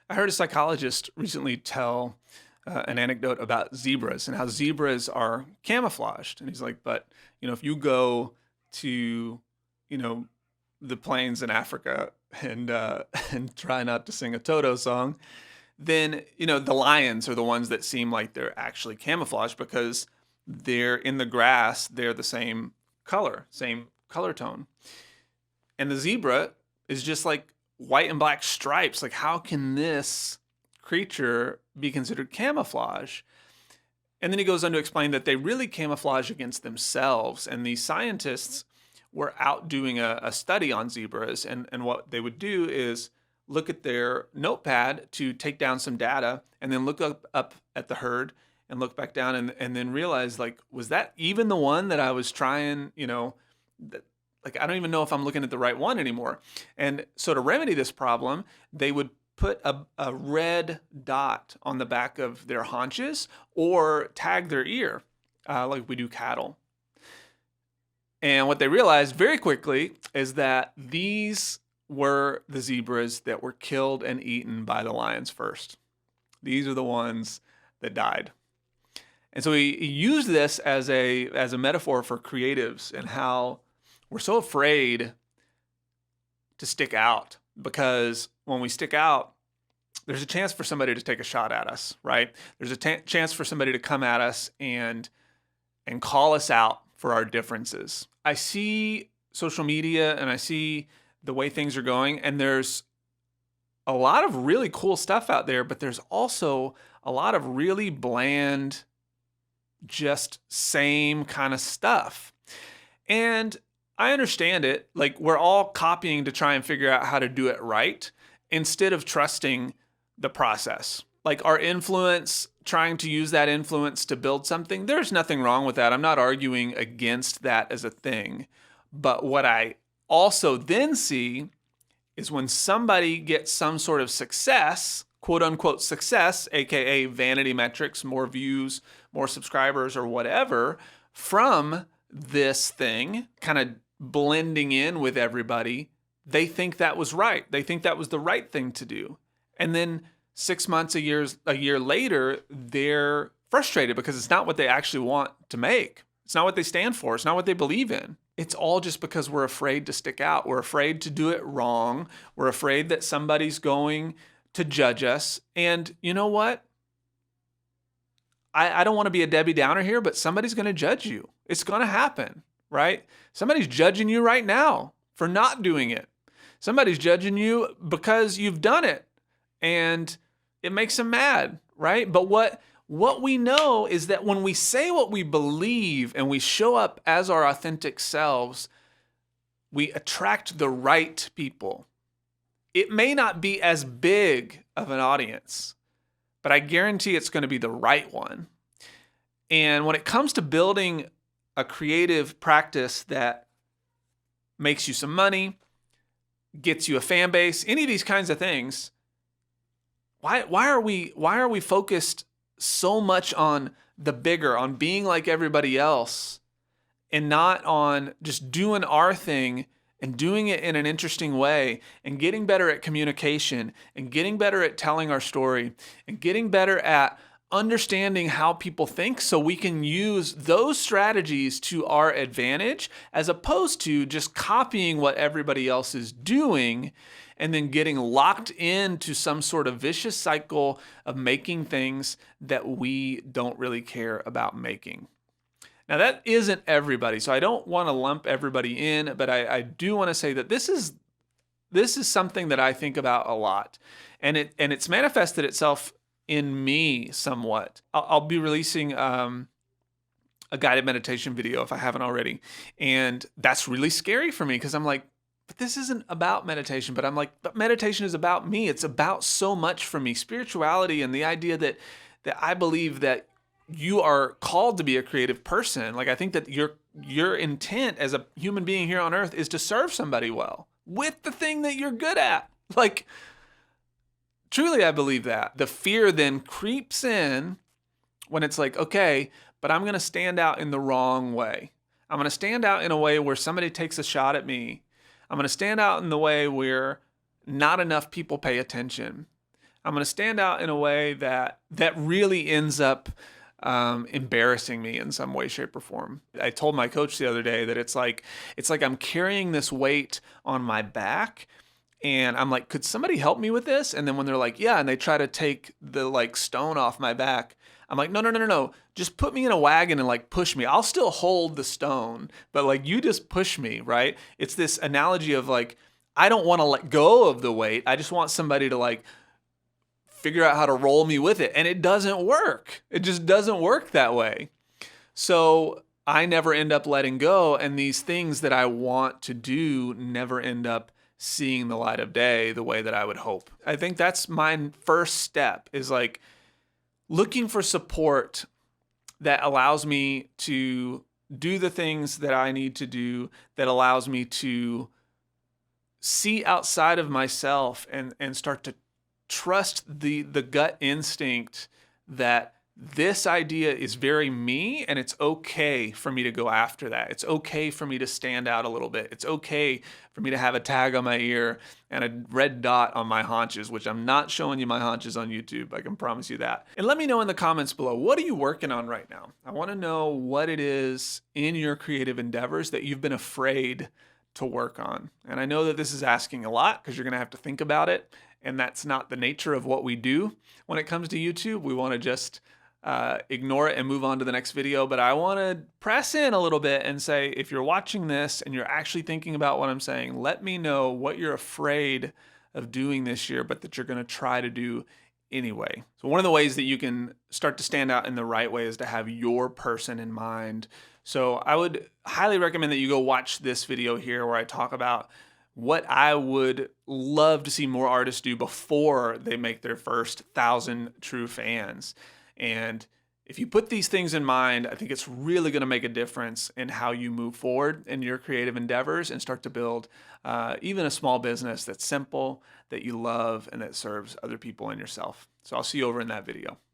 I heard a psychologist recently tell an anecdote about zebras and how zebras are camouflaged. And he's like, but if you go to, you know, the plains in Africa and and try not to sing a Toto song, then the lions are the ones that seem like they're actually camouflaged because they're in the grass. They're the same color tone, and the zebra is just like white and black stripes. Like, how can this creature be considered camouflage? And then he goes on to explain that they really camouflage against themselves. And these scientists were out doing a study on zebras. And what they would do is look at their notepad to take down some data and then look up at the herd and look back down and then realize, like, was that even the one that I was trying, like, I don't even know if I'm looking at the right one anymore. And so to remedy this problem, they would put a red dot on the back of their haunches or tag their ear, like we do cattle. And what they realized very quickly is that these were the zebras that were killed and eaten by the lions first. These are the ones that died. And so he used this as a metaphor for creatives and how we're so afraid to stick out, because when we stick out, there's a chance for somebody to take a shot at us, right? There's a chance for somebody to come at us and call us out for our differences. I see social media and I see the way things are going, and there's a lot of really cool stuff out there, but there's also a lot of really bland, just same kind of stuff. And I understand it. Like, we're all copying to try and figure out how to do it right instead of trusting the process. Like, our influence, trying to use that influence to build something, there's nothing wrong with that. I'm not arguing against that as a thing. But what I also then see is when somebody gets some sort of success, quote unquote success, aka vanity metrics, more views, more subscribers, or whatever, from this thing, kind of blending in with everybody, they think that was right. They think that was the right thing to do. And then 6 months, a year later, they're frustrated because it's not what they actually want to make. It's not what they stand for. It's not what they believe in. It's all just because we're afraid to stick out. We're afraid to do it wrong. We're afraid that somebody's going to judge us. And you know what? I don't want to be a Debbie Downer here, but somebody's going to judge you. It's going to happen, right? Somebody's judging you right now for not doing it. Somebody's judging you because you've done it, and it makes them mad, right? But what we know is that when we say what we believe and we show up as our authentic selves, we attract the right people. It may not be as big of an audience, but I guarantee it's going to be the right one. And when it comes to building a creative practice that makes you some money, gets you a fan base, any of these kinds of things, why are we focused so much on the bigger, on being like everybody else, and not on just doing our thing and doing it in an interesting way and getting better at communication and getting better at telling our story and getting better at understanding how people think so we can use those strategies to our advantage, as opposed to just copying what everybody else is doing and then getting locked into some sort of vicious cycle of making things that we don't really care about making. Now, that isn't everybody, so I don't want to lump everybody in, but I do want to say that this is something that I think about a lot, and it's manifested itself in me somewhat. I'll be releasing a guided meditation video if I haven't already, and that's really scary for me because I'm like, but this isn't about meditation. But I'm like, but meditation is about me. It's about so much for me. Spirituality and the idea that I believe that you are called to be a creative person. Like, I think that your intent as a human being here on earth is to serve somebody well with the thing that you're good at. Like, truly, I believe that. The fear then creeps in when it's like, okay, but I'm going to stand out in the wrong way. I'm going to stand out in a way where somebody takes a shot at me. I'm going to stand out in the way where not enough people pay attention. I'm going to stand out in a way that really ends up embarrassing me in some way, shape, or form. I told my coach the other day that it's like I'm carrying this weight on my back, and I'm like, could somebody help me with this? And then when they're like, yeah, and they try to take the like stone off my back, I'm like, no, no, no, no, no. Just put me in a wagon and like push me. I'll still hold the stone, but like you just push me, right? It's this analogy of like, I don't want to let go of the weight. I just want somebody to like figure out how to roll me with it. And it doesn't work. It just doesn't work that way. So I never end up letting go. And these things that I want to do never end up seeing the light of day the way that I would hope. I think that's my first step, is like looking for support that allows me to do the things that I need to do, that allows me to see outside of myself and start to trust the gut instinct that this idea is very me, and it's okay for me to go after that. It's okay for me to stand out a little bit. It's okay for me to have a tag on my ear and a red dot on my haunches, which I'm not showing you my haunches on YouTube. I can promise you that. And let me know in the comments below, what are you working on right now? I want to know what it is in your creative endeavors that you've been afraid to work on. And I know that this is asking a lot, because you're going to have to think about it. And that's not the nature of what we do when it comes to YouTube. We want to just ignore it and move on to the next video. But I want to press in a little bit and say, if you're watching this and you're actually thinking about what I'm saying, let me know what you're afraid of doing this year, but that you're going to try to do anyway. So one of the ways that you can start to stand out in the right way is to have your person in mind. So I would highly recommend that you go watch this video here, where I talk about what I would love to see more artists do before they make their first 1,000 true fans. And if you put these things in mind, I think it's really going to make a difference in how you move forward in your creative endeavors and start to build even a small business that's simple, that you love, and that serves other people and yourself. So I'll see you over in that video.